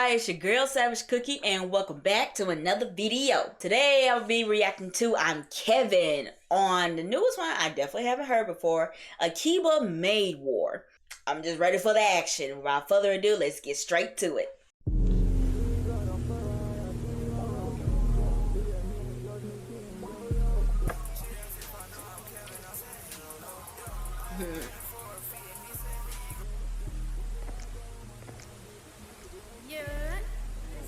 everybody, it's your girl Savage Cookie and welcome back to another video. Today I'll be reacting to Imkevinn on the newest one I definitely haven't heard before, AKIBA MAID War. I'm just ready for the action. Without further ado, let's get straight to it.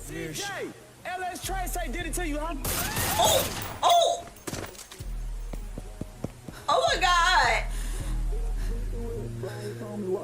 CJ, LS Trace did it to you, huh? Oh my God!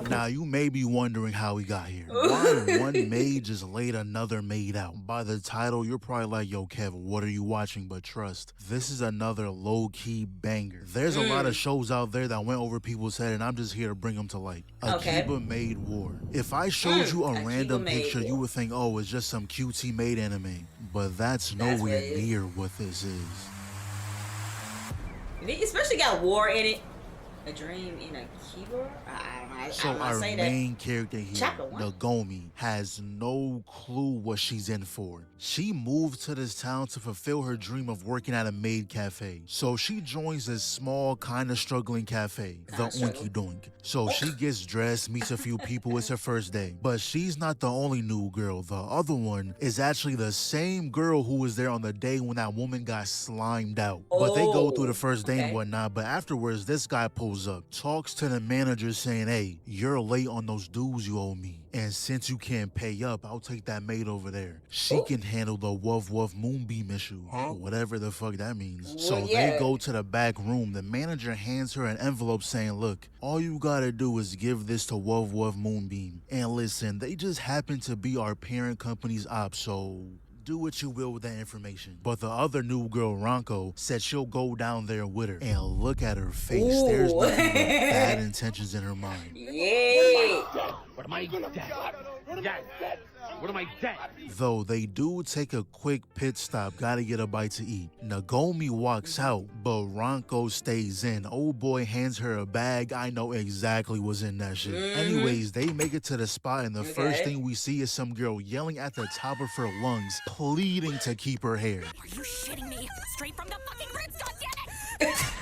Now, you may be wondering how we got here. Why one maid just laid another maid out? By the title, you're probably like, yo, Kev, what are you watching? But trust, this is another low-key banger. There's a lot of shows out there that went over people's head, and I'm just here to bring them to light. AKIBA MAID War. If I showed you a random picture, you would think, oh, it's just some cutesy maid anime. But that's nowhere near what this is. It especially got war in it. A dream in AKIBA? I don't know. So our main character here, Nagomi, has no clue what she's in for. She moved to this town to fulfill her dream of working at a maid cafe. So she joins this small, kind of struggling cafe, the Oinky Doink. So she gets dressed, meets a few people, it's her first day. But she's not the only new girl. The other one is actually the same girl who was there on the day when that woman got slimed out. But they go through the first day and whatnot, but afterwards, this guy pulls up, talks to the manager saying, hey, you're late on those dues you owe me. And since you can't pay up, I'll take that maid over there. She can handle the Wuff Wuff Moonbeam issue. Whatever the fuck that means. So they go to the back room. The manager hands her an envelope saying, look, all you gotta do is give this to Wuff Wuff Moonbeam. And listen, they just happen to be our parent company's ops, so do what you will with that information. But the other new girl, Ranko, said she'll go down there with her. And look at her face. There's nothing but bad intentions in her mind. Yeah. What am I dead? What am I dead? Though they do take a quick pit stop, gotta get a bite to eat. Nagomi walks out, but Ranko stays in. Old boy hands her a bag. I know exactly what's in that shit. Anyways, they make it to the spot, and the first thing we see is some girl yelling at the top of her lungs, pleading to keep her hair. Are you shitting me? Straight from the fucking roots, goddammit!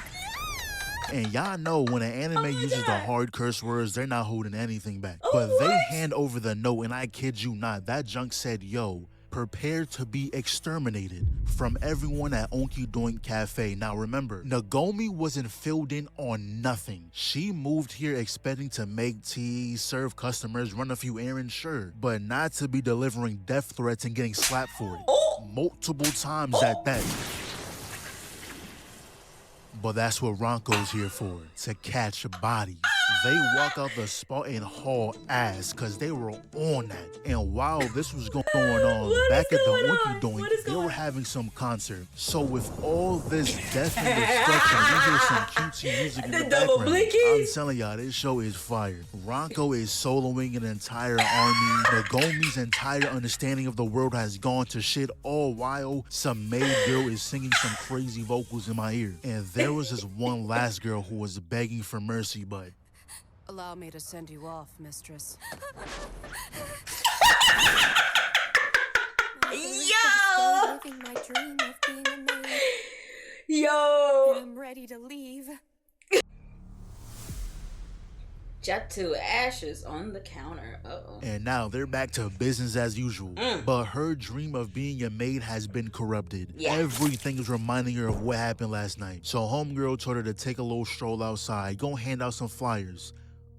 And y'all know when an anime uses the hard curse words, they're not holding anything back. But they hand over the note, and I kid you not, that junk said, yo, prepare to be exterminated from everyone at Oinky Doink Cafe. Now remember, Nagomi wasn't filled in on nothing. She moved here expecting to make tea, serve customers, run a few errands, sure, but not to be delivering death threats and getting slapped for it. Multiple times at that. But that's what Ranko's here for, to catch bodies. They walk out the spot and haul ass, cause they were on that. And while this was going on, back at the Oinky Doink, they were having some concert. So with all this death and destruction, you hear some cutesy music in the background. I'm telling y'all, this show is fire. Ranko is soloing an entire army. Nagomi's entire understanding of the world has gone to shit, all while some maid girl is singing some crazy vocals in my ear. And there was this one last girl who was begging for mercy, but Allow me to send you off, mistress. Yo! Living my dream of being a maid. Yo! I'm ready to leave. Jet to ashes on the counter. And now they're back to business as usual. But her dream of being a maid has been corrupted. Everything is reminding her of what happened last night. So homegirl told her to take a little stroll outside, go hand out some flyers.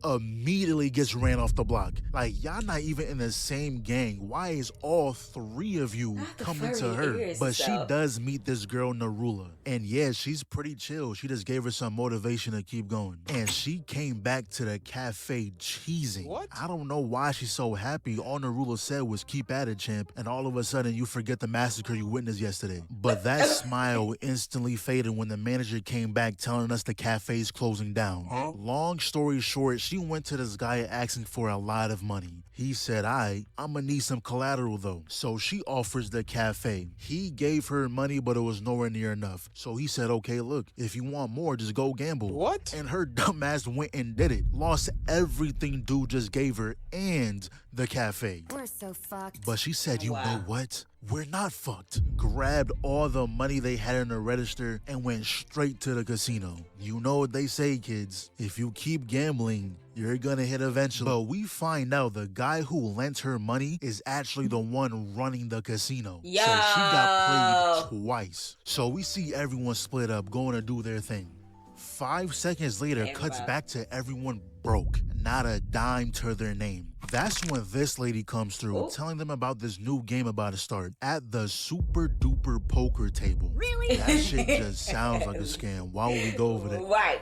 Immediately gets ran off the block. Like, y'all not even in the same gang. Why is all three of you coming to her? But she does meet this girl, Narula. And yeah, she's pretty chill. She just gave her some motivation to keep going. And she came back to the cafe cheesing. I don't know why she's so happy. All Narula said was keep at it, champ. And all of a sudden you forget the massacre you witnessed yesterday. But that smile instantly faded when the manager came back telling us the cafe's closing down. Long story short, she went to this guy asking for a lot of money. He said, I'ma need some collateral though. So she offers the cafe. He gave her money, but it was nowhere near enough. So he said, okay, look, if you want more, just go gamble. What? And her dumb ass went and did it. Lost everything dude just gave her and the cafe. We're so fucked. But she said, you know what? We're not fucked. Grabbed all the money they had in the register and went straight to the casino. You know what they say, kids. If you keep gambling, you're gonna hit eventually. But we find out the guy who lent her money is actually the one running the casino. Yo. So she got played twice. So we see everyone split up, going to do their thing. 5 seconds later, cuts back to everyone broke. Not a dime to their name. That's when this lady comes through, telling them about this new game about to start at the super duper poker table. Really? That shit just sounds like a scam. Why would we go over there? Right.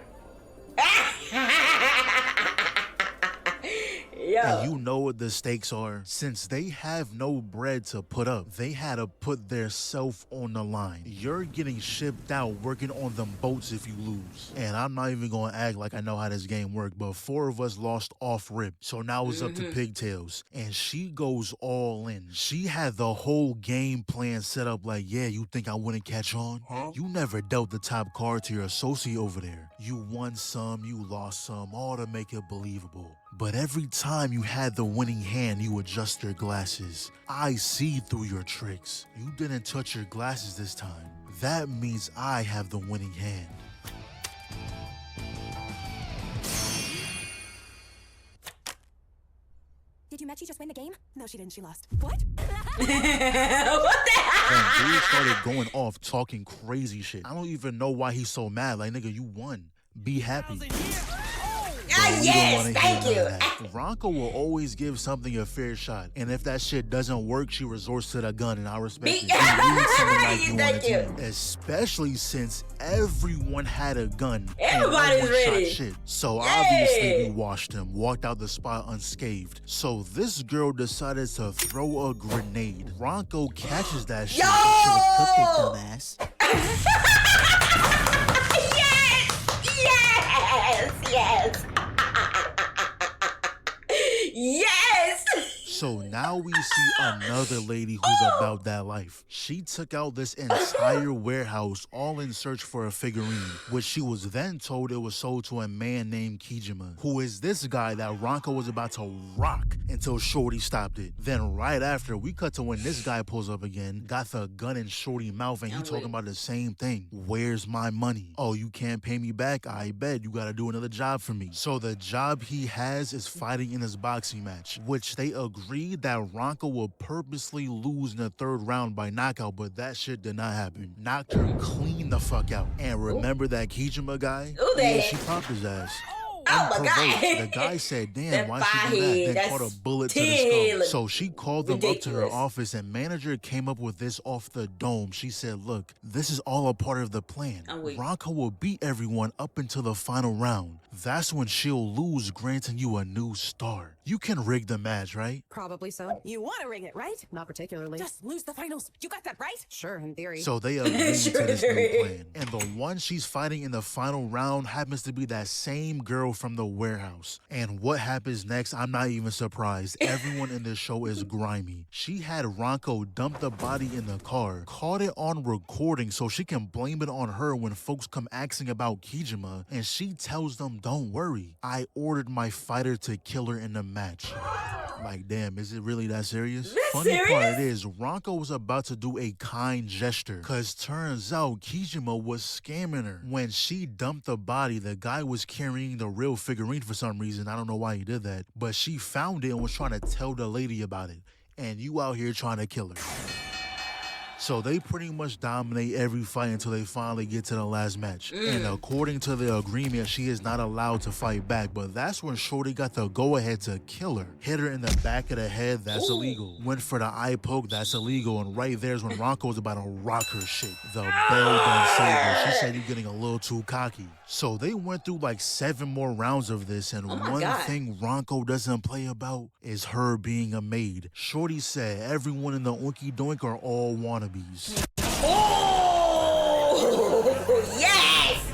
Yo. And you know what the stakes are? Since they have no bread to put up, they had to put their self on the line. You're getting shipped out working on them boats if you lose. And I'm not even gonna act like I know how this game worked, but 4 of us lost off rip. So now it's up to Pigtails. And she goes all in. She had the whole game plan set up like, yeah, you think I wouldn't catch on? Huh? You never dealt the top card to your associate over there. You won some, you lost some, all to make it believable. But every time you had the winning hand, you adjust your glasses. I see through your tricks. You didn't touch your glasses this time. That means I have the winning hand. Did you Mechie just win the game? No, she didn't. She lost. What? What the hell? And dude started going off talking crazy shit. I don't even know why he's so mad. Like, nigga, you won. Be happy. Yes, thank you. Ronka will always give something a fair shot. And if that shit doesn't work, she resorts to the gun, and I respect it. She needs someone like you on the team. Especially since everyone had a gun. Everybody's and no one ready. shot shit. So obviously we washed him, walked out the spot unscathed. So this girl decided to throw a grenade. Ronko catches that shit. Yo! Should have cooked it, dumbass. Yes. Yes. So now we see another lady who's about that life. She took out this entire warehouse all in search for a figurine, which she was then told it was sold to a man named Kijima, who is this guy that Ronka was about to rock until Shorty stopped it. Then right after, we cut to when this guy pulls up again, got the gun in Shorty's mouth, and he talking about the same thing. Where's my money? Oh, you can't pay me back? I bet you gotta do another job for me. So the job he has is fighting in his boxing match, which they agreed that Ronka will purposely lose in the 3rd round by knockout, but that shit did not happen. Knocked her clean the fuck out. And remember that Kijima guy? Yeah, she popped his ass. Oh my God. The guy said, damn, why she do that? Then caught a bullet to the skull. So she called them up to her office, and manager came up with this off the dome. She said, look, this is all a part of the plan. Ronka will beat everyone up until the final round. That's when she'll lose, granting you a new star. You can rig the match, right? Probably so. You want to rig it, right? Not particularly. Just lose the finals. You got that right? Sure, in theory. So they agreed to this new plan. And the one she's fighting in the final round happens to be that same girl from the warehouse. And what happens next, I'm not even surprised. Everyone in this show is grimy. She had Ronko dump the body in the car, caught it on recording so she can blame it on her when folks come asking about Kijima, and she tells them, don't worry, I ordered my fighter to kill her in the match. Like, damn, is it really that serious? Funny part is, Ronko was about to do a kind gesture, cause turns out Kijima was scamming her. When she dumped the body, the guy was carrying the real figurine for some reason. I don't know why he did that, but she found it and was trying to tell the lady about it. And you out here trying to kill her. So they pretty much dominate every fight until they finally get to the last match. And according to the agreement, she is not allowed to fight back. But that's when Shorty got the go-ahead to kill her. Hit her in the back of the head, that's illegal. Went for the eye poke, that's illegal. And right there's when Ronko was about to rock her shit. The bell done saved her. She said you're getting a little too cocky. So they went through like 7 more rounds of this, and one thing Ronko doesn't play about is her being a maid. Shorty said everyone in the Oinky Doink are all wannabes. Oh, yes!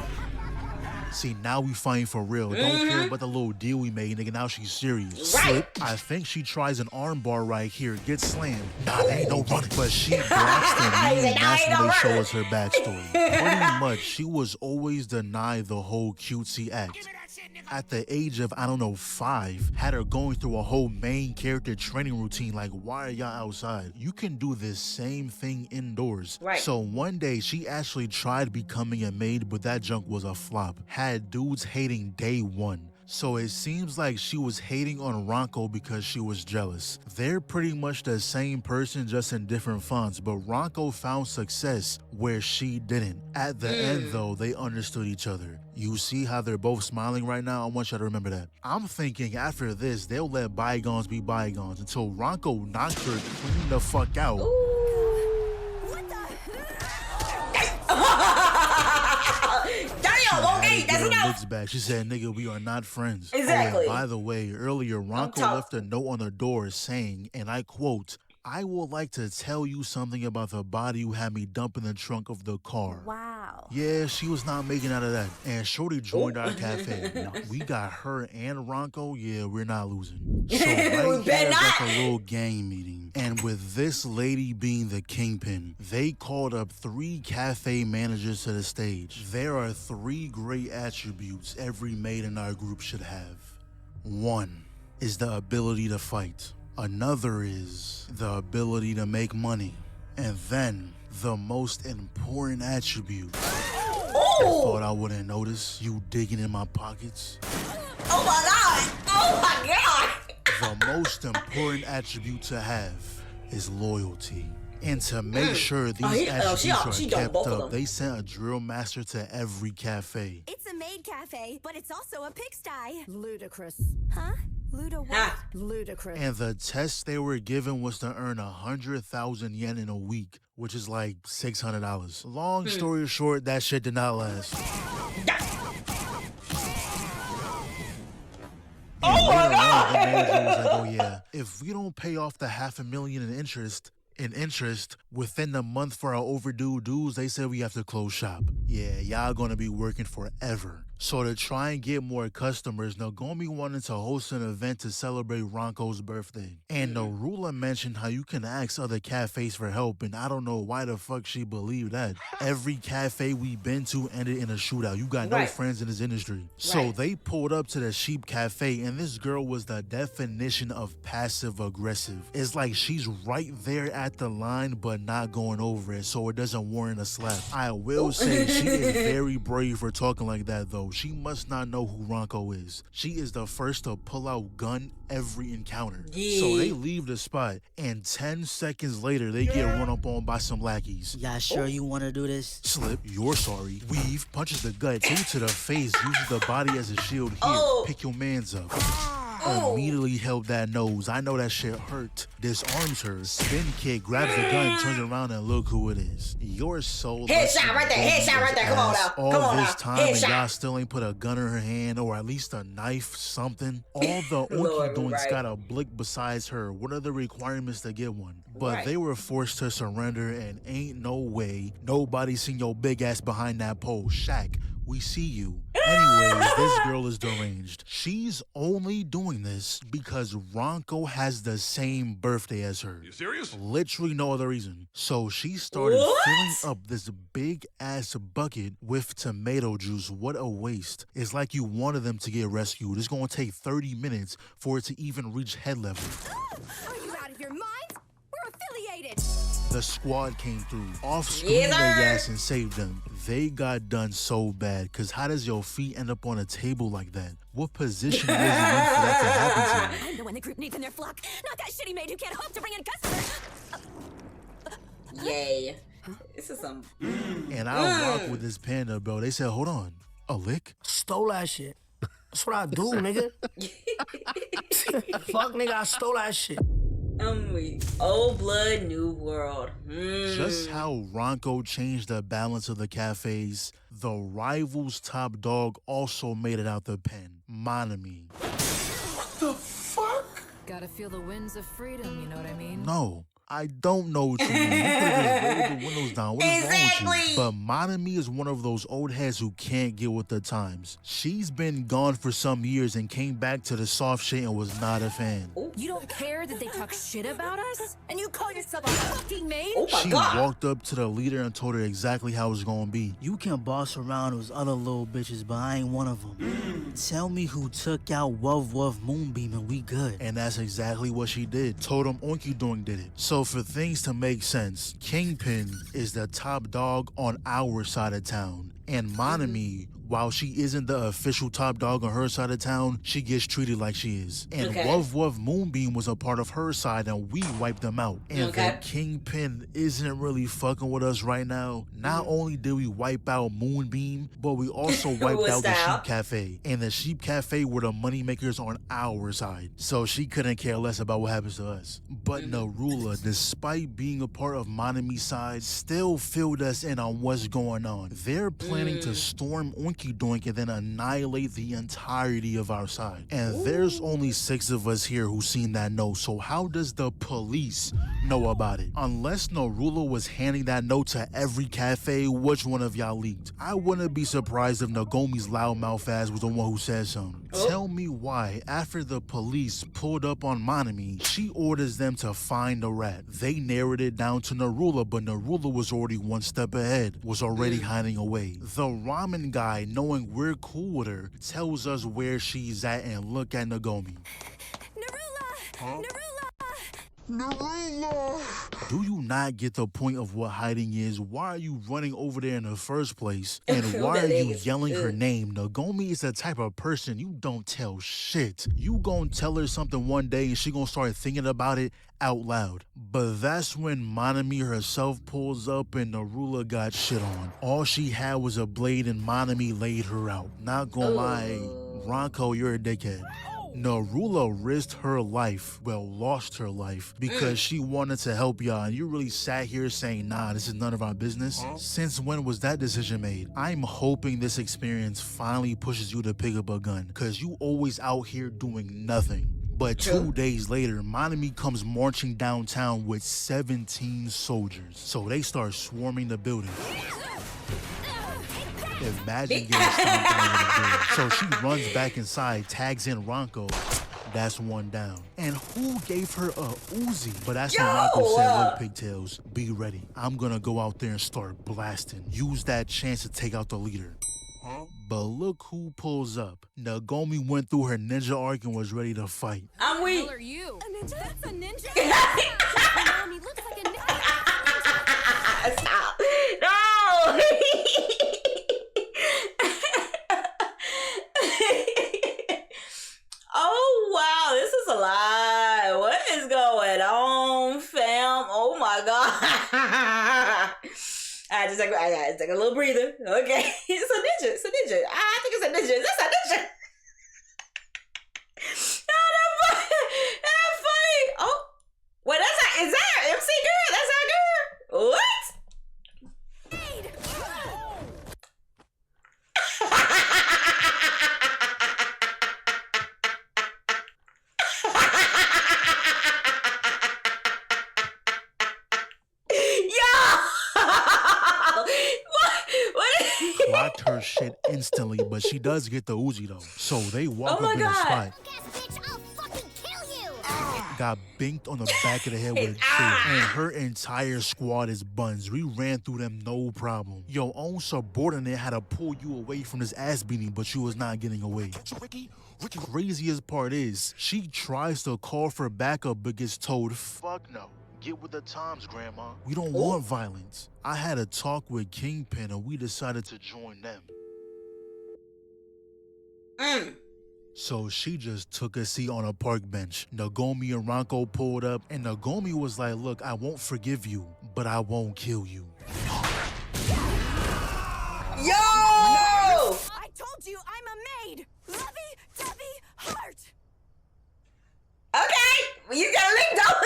See, now we fighting for real. Don't care about the little deal we made, nigga. Now she's serious. Right. Slip. I think she tries an armbar right here. Gets slammed. Nah, there ain't no running. But she blocks the knee, and that's when they show us her backstory. Pretty much, she was always denied the whole cutesy act. At the age of, I don't know, 5, had her going through a whole main character training routine. Like, why are y'all outside? You can do this same thing indoors. Right. So one day, she actually tried becoming a maid, but that junk was a flop. Had dudes hating day one. So it seems like she was hating on Ronco because she was jealous. They're pretty much the same person, just in different fonts, but Ronco found success where she didn't. At the end though, they understood each other. You see how they're both smiling right now? I want y'all to remember that. I'm thinking after this, they'll let bygones be bygones until Ronco knocked her clean the fuck out. What the? Looks back. She said, nigga, we are not friends. Exactly. Oh, and by the way, earlier, Ronco left a note on the door saying, and I quote, I would like to tell you something about the body you had me dump in the trunk of the car. Wow. Yeah, she was not making out of that. And Shorty joined our cafe. We got her and Ronco. Yeah, we're not losing. So right here, like a little gang meeting. And with this lady being the kingpin, they called up 3 cafe managers to the stage. There are 3 great attributes every maid in our group should have. 1 is the ability to fight. Another is the ability to make money. And then the most important attribute. I thought I wouldn't notice you digging in my pockets. Oh my God! Oh my God! The most important attribute to have is loyalty. And to make sure these attributes are kept up, they sent a drill master to every cafe. It's a maid cafe, but it's also a pigsty. Ludicrous. Huh? Luda what? Ludicrous. And the test they were given was to earn 100,000 yen in a week, which is like $600. Long story short, that shit did not last. Oh my God! The manager was like, oh yeah, if we don't pay off the $500,000 in interest within the month for our overdue dues, they said we have to close shop. Yeah, y'all gonna be working forever. So to try and get more customers, Nagomi wanted to host an event to celebrate Ronco's birthday. And Narula mentioned how you can ask other cafes for help, and I don't know why the fuck she believed that. Every cafe we've been to ended in a shootout. You got no friends in this industry. So they pulled up to the Sheep Cafe, and this girl was the definition of passive aggressive. It's like she's right there at the line, but not going over it, so it doesn't warrant a slap. I will say she is very brave for talking like that, though. She must not know who Ronco is. She is the first to pull out gun every encounter. So they leave the spot, and 10 seconds later, they get run up on by some lackeys. Y'all sure you want to do this? Slip, you're sorry. Weave, punches the gut, 2 to the face, uses the body as a shield here. Pick your mans up. Immediately held that nose. I know that shit hurt. Disarms her. Spin kick, grabs the gun, turns around, and look who it is. You're so headshot right there. Headshot right there. Come on now. All this time, and y'all still ain't put a gun in her hand, or at least a knife, something. All the Oinky Doinks got a blick besides her. What are the requirements to get one? But they were forced to surrender, and ain't no way nobody seen your big ass behind that pole. Shaq, we see you. Anyways, this girl is deranged. She's only doing this because Ronco has the same birthday as her. You serious? Literally no other reason. So she started filling up this big ass bucket with tomato juice. What a waste. It's like you wanted them to get rescued. It's gonna take 30 minutes for it to even reach head level. Are you out of your mind? We're affiliated. The squad came through, off-screen their ass and saved them. They got done so bad, cause how does your feet end up on a table like that? What position was you in for that to happen to you? I'm the one the group needs in their flock, not that shitty maid who can't hope to bring in customers. Yay. This is some... And I rock with this panda, bro. They said, hold on, a lick? Stole that shit. That's what I do, nigga. Fuck, nigga, I stole that shit. Old blood, new world. Just how Ronco changed the balance of the cafes, the rival's top dog also made it out the pen. Monami. What the fuck? Gotta feel the winds of freedom, you know what I mean? No, I don't know what you mean. You could have just rolled the windows down. What is wrong with you? But Monami is one of those old heads who can't get with the times. She's been gone for some years and came back to the soft shit and was not a fan. You don't care that they talk shit about us? And you call yourself a fucking maid? She walked up to the leader and told her exactly how it's gonna be. You can boss around those other little bitches, but I ain't one of them. Tell me who took out Wuv Wuv Moonbeam and we good. And that's exactly what she did. Told him Oinky Doink did it. So for things to make sense, Kingpin is the top dog on our side of town. And Monami, while she isn't the official top dog on her side of town, she gets treated like she is. And Wuv Wuv Moonbeam was a part of her side and we wiped them out. And the Kingpin isn't really fucking with us right now. Not only did we wipe out Moonbeam, but we also wiped out the Sheep Cafe. And the Sheep Cafe were the moneymakers on our side. So she couldn't care less about what happens to us. But Narula, despite being a part of Monami's side, still filled us in on what's going on. They're planning to storm Oinky Doink and then annihilate the entirety of our side. And there's only 6 of us here who've seen that note, so how does the police know about it? Unless Narula was handing that note to every cafe, which one of y'all leaked? I wouldn't be surprised if Nagomi's loudmouth ass was the one who said something. Tell me why, after the police pulled up on Monami, she orders them to find the rat. They narrowed it down to Narula, but Narula was already one step ahead, was already hiding away. The ramen guy, knowing we're cool with her, tells us where she's at and look at Nagomi. Narula! Do you not get the point of what hiding is? Why are you running over there in the first place? And why are you yelling her name? Nagomi is the type of person you don't tell shit. You gonna tell her something one day and she gonna start thinking about it out loud. But that's when Monami herself pulls up and Narula got shit on. All she had was a blade and Monami laid her out. Not gonna lie, Ranko, you're a dickhead. Narula risked her life, lost her life, because she wanted to help y'all, and you really sat here saying, nah, this is none of our business? Since when was that decision made? I'm hoping this experience finally pushes you to pick up a gun, because you always out here doing nothing. But 2 days later, Monami comes marching downtown with 17 soldiers. So they start swarming the building. Imagine getting stomped out of the door. So she runs back inside, tags in Ranko. That's one down. And who gave her a Uzi? But that's when Ranko said, look, Pigtails, be ready. I'm gonna go out there and start blasting. Use that chance to take out the leader. But look who pulls up. Nagomi went through her ninja arc and was ready to fight. I'm weak. Who are you? A ninja? That's a ninja? Mommy looks like a ninja. Stop. No! Oh, wow. This is a lie. What is going on, fam? Oh, my God. I just take a little breather. Okay. It's a ninja. It's a ninja. I think it's a ninja. Is this a ninja? Oh, that's funny. Oh, wait, is that MC girl? That's our girl? What? Clocked her shit instantly, but she does get the Uzi though. So they walk up in the spot. Got binked on the back of the head with a tree, and her entire squad is buns. We ran through them no problem. Your own subordinate had to pull you away from this ass beating, but you was not getting away. Craziest part is, she tries to call for backup but gets told, fuck no. Get with the times, Grandma. We don't want violence. I had a talk with Kingpin and we decided to join them. So she just took a seat on a park bench. Nagomi and Ranko pulled up and Nagomi was like, look, I won't forgive you, but I won't kill you. Yo! I told you I'm a maid. Lovey-dovey heart. Okay, you got linked up.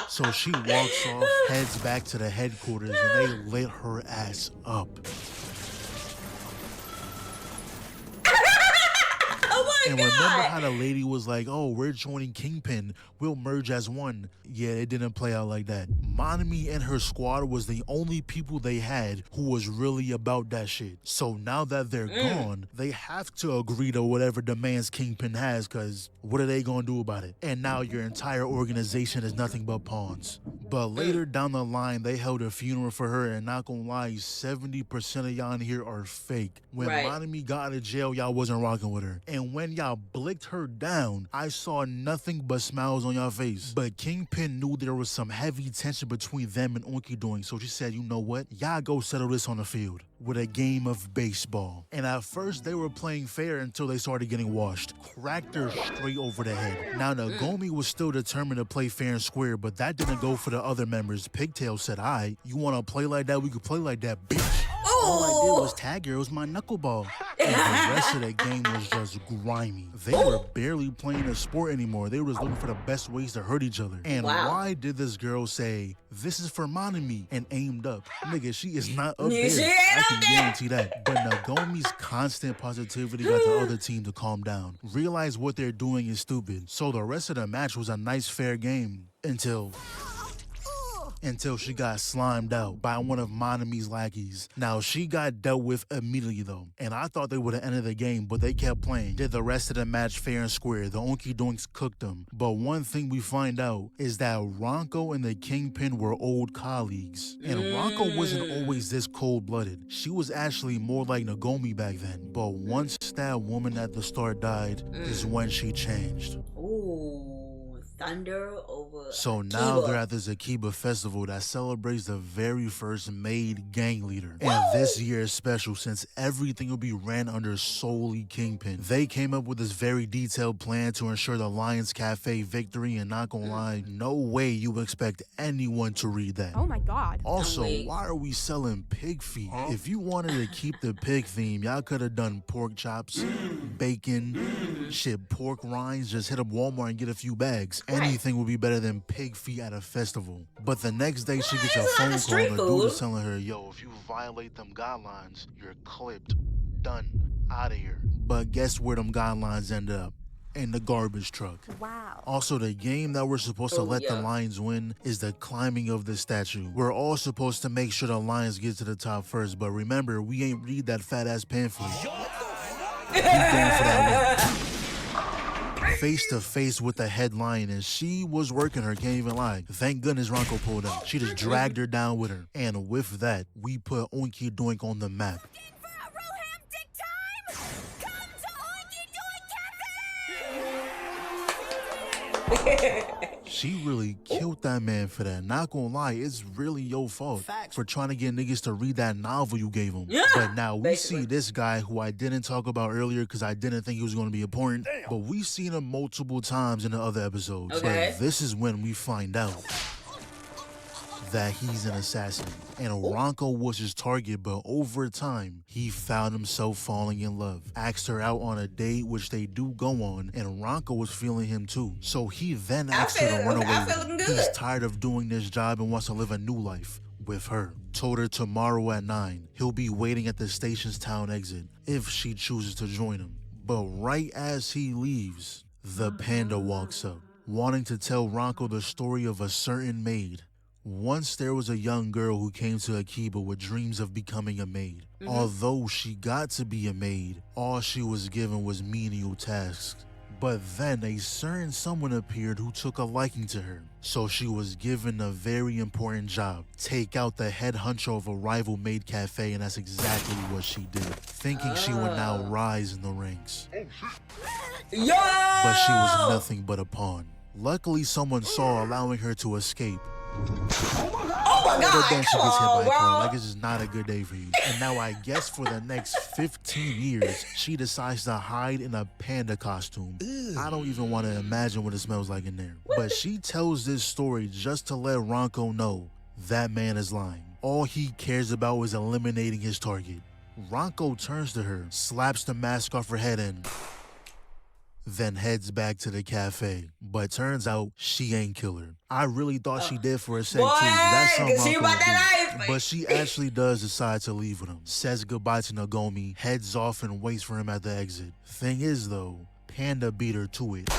So she walks off, heads back to the headquarters, and they lit her ass up. Oh my And remember how the lady was like, oh, we're joining Kingpin. We'll merge as one. Yeah, it didn't play out like that. Monami and her squad was the only people they had who was really about that shit. So now that they're gone, they have to agree to whatever demands Kingpin has, because what are they going to do about it? And now your entire organization is nothing but pawns. But later down the line, they held a funeral for her, and not gonna lie, 70% of y'all in here are fake. When Monami got out of jail, y'all wasn't rocking with her. And when y'all blicked her down, I saw nothing but smiles on y'all face. But Kingpin knew there was some heavy tension between them and Onkidoink, so she said, you know what? Y'all go settle this on the field with a game of baseball. And at first, they were playing fair until they started getting washed. Cracked her straight over the head. Now, Nagomi was still determined to play fair and square, but that didn't go for the other members. Pigtail said, you want to play like that? We could play like that, bitch. All I did was tag her. It was my knuckleball. And the rest of the game was just grimy. They were barely playing a sport anymore. They were just looking for the best ways to hurt each other. And why did this girl say, this is for Monami, and aimed up? Nigga, she is not up there. I can guarantee that. But Nagomi's constant positivity got the other team to calm down. Realize what they're doing is stupid. So the rest of the match was a nice, fair game until she got slimed out by one of Monami's lackeys. Now, she got dealt with immediately, though, and I thought they would have ended the game, but they kept playing. Did the rest of the match fair and square. The Onkidoinks cooked them. But one thing we find out is that Ranko and the Kingpin were old colleagues. And Ranko wasn't always this cold-blooded. She was actually more like Nagomi back then. But once that woman at the start died is when she changed. Ooh. Thunder over So now they're at this AKIBA festival that celebrates the very first MAID gang leader. And this year is special since everything will be ran under solely Kingpin. They came up with this very detailed plan to ensure the Lions Cafe victory, and not gonna lie, no way you expect anyone to read that. Oh my god. Also, why are we selling pig feet? If you wanted to keep the pig theme, y'all could have done pork chops, bacon, shit, pork rinds. Just hit up Walmart and get a few bags. Anything would be better than pig feet at a festival. But the next day, she gets a phone call and the dude is telling her, yo, if you violate them guidelines, you're clipped. Done. Out of here. But guess where them guidelines end up? In the garbage truck. Wow. Also, the game that we're supposed to let the Lions win is the climbing of the statue. We're all supposed to make sure the Lions get to the top first, but remember, we ain't read that fat-ass pamphlet. Keep going for that one. Face to face with the head lion, and she was working her, can't even lie. Thank goodness Ranko pulled up. She just dragged her down with her. And with that, we put Onkidoink on the map. She really killed that man for that. Not gonna lie, it's really your fault for trying to get niggas to read that novel you gave them. But now we see this guy who I didn't talk about earlier because I didn't think he was gonna be important. But we've seen him multiple times in the other episodes. But this is when we find out that he's an assassin. And Ranko was his target, but over time, he found himself falling in love. Asked her out on a date, which they do go on, and Ranko was feeling him too. So he then asked her to run away with him. He's tired of doing this job and wants to live a new life with her. Told her tomorrow at 9, he'll be waiting at the station's town exit if she chooses to join him. But right as he leaves, the panda walks up, wanting to tell Ranko the story of a certain maid. Once there was a young girl who came to AKIBA with dreams of becoming a maid. Although she got to be a maid, all she was given was menial tasks. But then a certain someone appeared who took a liking to her. So she was given a very important job. Take out the head honcho of a rival maid cafe, and that's exactly what she did. Thinking she would now rise in the ranks. But she was nothing but a pawn. Luckily someone saw, allowing her to escape. Oh my god, but then she come gets hit on, by a car. bro. Like, it's just not a good day for you. And now I guess for the next 15 years, she decides to hide in a panda costume. I don't even want to imagine what it smells like in there. But she tells this story just to let Ranko know that man is lying. All he cares about is eliminating his target. Ranko turns to her, slaps the mask off her head, and then heads back to the cafe. But turns out she ain't kill her. I really thought she did for a sec too. That's something she about that life. But she actually does decide to leave with him. Says goodbye to Nagomi, heads off and waits for him at the exit. Thing is though, Panda beat her to it.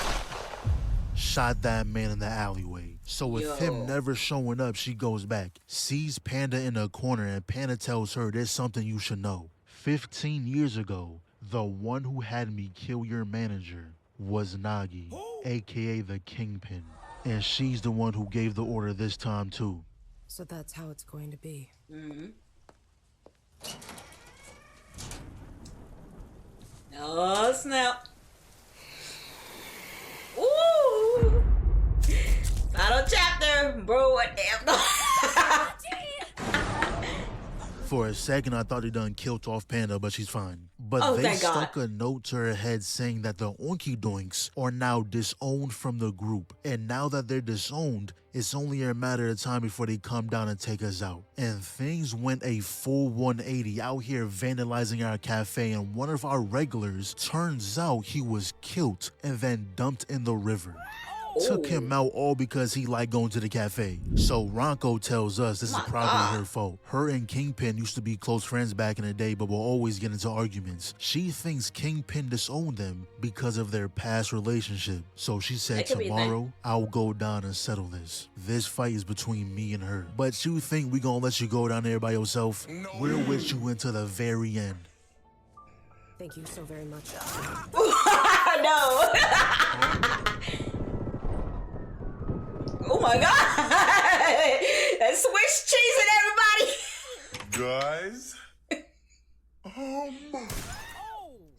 Shot that man in the alleyway. So with him never showing up, she goes back, sees Panda in a corner, and Panda tells her there's something you should know. 15 years ago, the one who had me kill your manager was Nagi, aka the Kingpin. And she's the one who gave the order this time too. So that's how it's going to be. Oh, snap. Ooh. Final chapter, bro. What damn? For a second, I thought he done killed off Panda, but she's fine. But they stuck a note to her head saying that the Oinky Doinks are now disowned from the group. And now that they're disowned, it's only a matter of time before they come down and take us out. And things went a full 180 out here vandalizing our cafe, and one of our regulars, turns out he was killed and then dumped in the river. Took him out all because he liked going to the cafe. So Ronco tells us this is probably her fault. Her and Kingpin used to be close friends back in the day, but will always get into arguments. She thinks Kingpin disowned them because of their past relationship. So she said, tomorrow I'll go down and settle this. This fight is between me and her. But you think we gonna let you go down there by yourself? No. We're with you until the very end. Thank you so very much. No. Oh my god! That's Swiss cheese and everybody! Guys?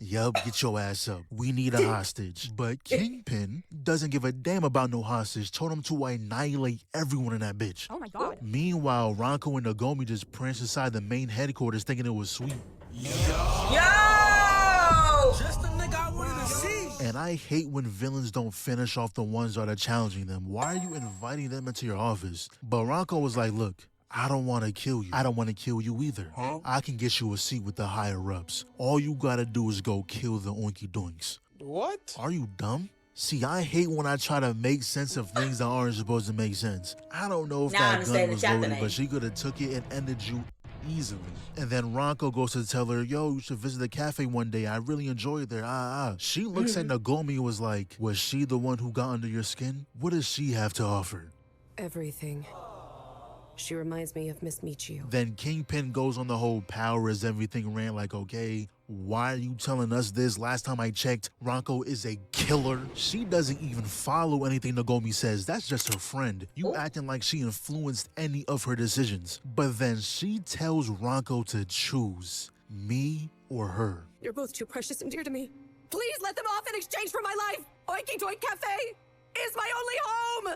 Yup, get your ass up. We need a hostage. But Kingpin doesn't give a damn about no hostage. Told him to annihilate everyone in that bitch. Oh my god. Meanwhile, Ronco and Nagomi just pranced inside the main headquarters thinking it was sweet. Yo! Just the nigga I wanted to see. And I hate when villains don't finish off the ones that are challenging them. Why are you inviting them into your office? But Ronco was like, look, I don't want to kill you. I don't want to kill you either. I can get you a seat with the higher-ups. All you gotta do is go kill the Oinky Doinks. What? Are you dumb? See, I hate when I try to make sense of things that aren't supposed to make sense. I don't know if that gun was loaded, but she could have took it and ended you easily. And then Ronco goes to tell her, yo, you should visit the cafe one day. I really enjoy it there. She looks at Nagomi and was like, was she the one who got under your skin? What does she have to offer? Everything. She reminds me of Miss Michio. Then Kingpin goes on the whole power is everything rant like, okay, why are you telling us this? Last time I checked, Ronco is a killer. She doesn't even follow anything Nagomi says. That's just her friend. You acting like she influenced any of her decisions. But then she tells Ronco to choose me or her. You're both too precious and dear to me. Please let them off in exchange for my life. Oinky Doink Cafe is my only home.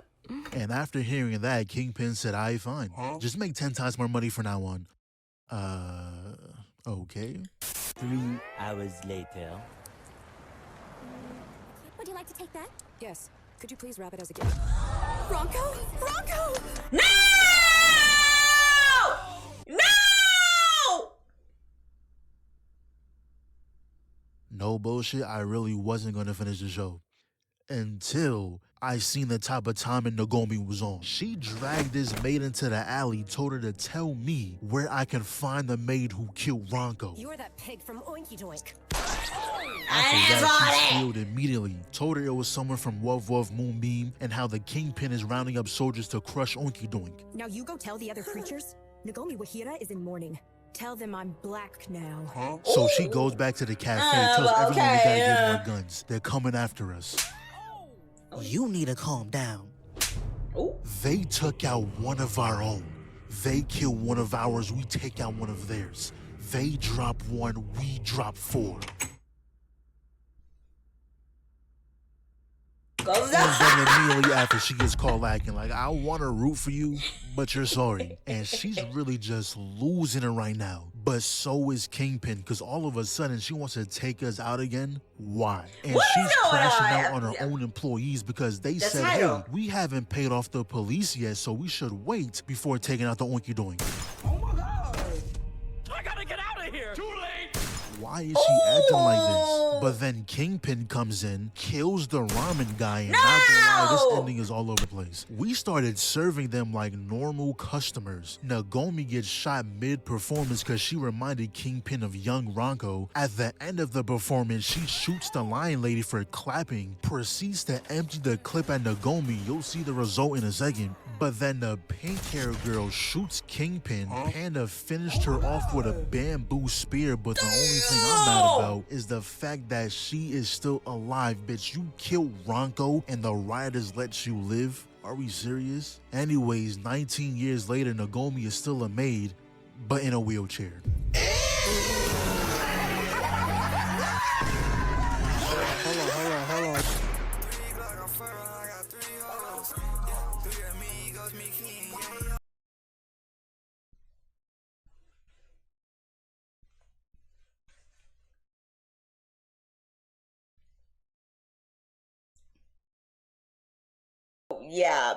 And after hearing that, Kingpin said, "Aight, fine. Just make 10 times more money from now on." Okay. 3 hours later. Would you like to take that? Yes. Could you please wrap it as a gift? Ronco? Ronco! No! No! No bullshit, I really wasn't gonna finish the show. Until I seen the type of timing Nagomi was on. She dragged this maid into the alley, told her to tell me where I can find the maid who killed Ronco. You're that pig from Oinky Doink. After that, she squealed immediately. Told her it was someone from Wuv Wuv Moonbeam and how the Kingpin is rounding up soldiers to crush Oinky Doink. Now you go tell the other creatures. Nagomi Wahira is in mourning. Tell them I'm black now. So she goes back to the cafe, tells everyone we gotta give more guns. They're coming after us. You need to calm down. They took out one of our own. They kill one of ours, we take out one of theirs. They drop one, we drop 4. And then immediately after, she gets called acting like, I want to root for you, but you're sorry. And she's really just losing it right now. But so is Kingpin, because all of a sudden she wants to take us out again. Why? And she's crashing out on her own employees because they said, hey, we haven't paid off the police yet, so we should wait before taking out the Oinky Doink. Oh my god! I gotta get out of here! Too late! why is she acting like this? But then Kingpin comes in, kills the ramen guy, and not gonna lie, this ending is all over the place. We started serving them like normal customers. Nagomi gets shot mid-performance because she reminded Kingpin of young Ranko. At the end of the performance, she shoots the lion lady for clapping, proceeds to empty the clip at Nagomi. You'll see the result in a second. But then the pink-haired girl shoots Kingpin. Panda finished her off with a bamboo spear, but the only thing I'm mad about is the fact that she is still alive. Bitch, you killed Ranko and the rioters let you live? Are we serious? Anyways, 19 years later, Nagomi is still a maid, but in a wheelchair. Hold on. Yeah,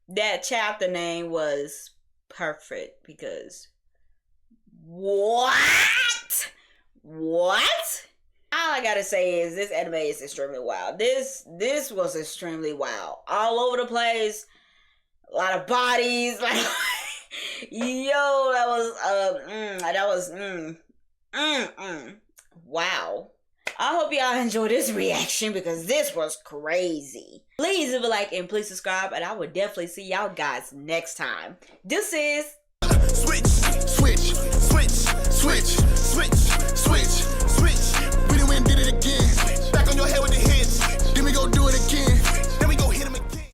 that chapter name was perfect because what? All I gotta say is this anime is extremely wild. This was extremely wild. All over the place, a lot of bodies. Like, yo, that was wow. I hope y'all enjoyed this reaction because this was crazy. Please leave a like and please subscribe, and I will definitely see y'all guys next time. This is switch.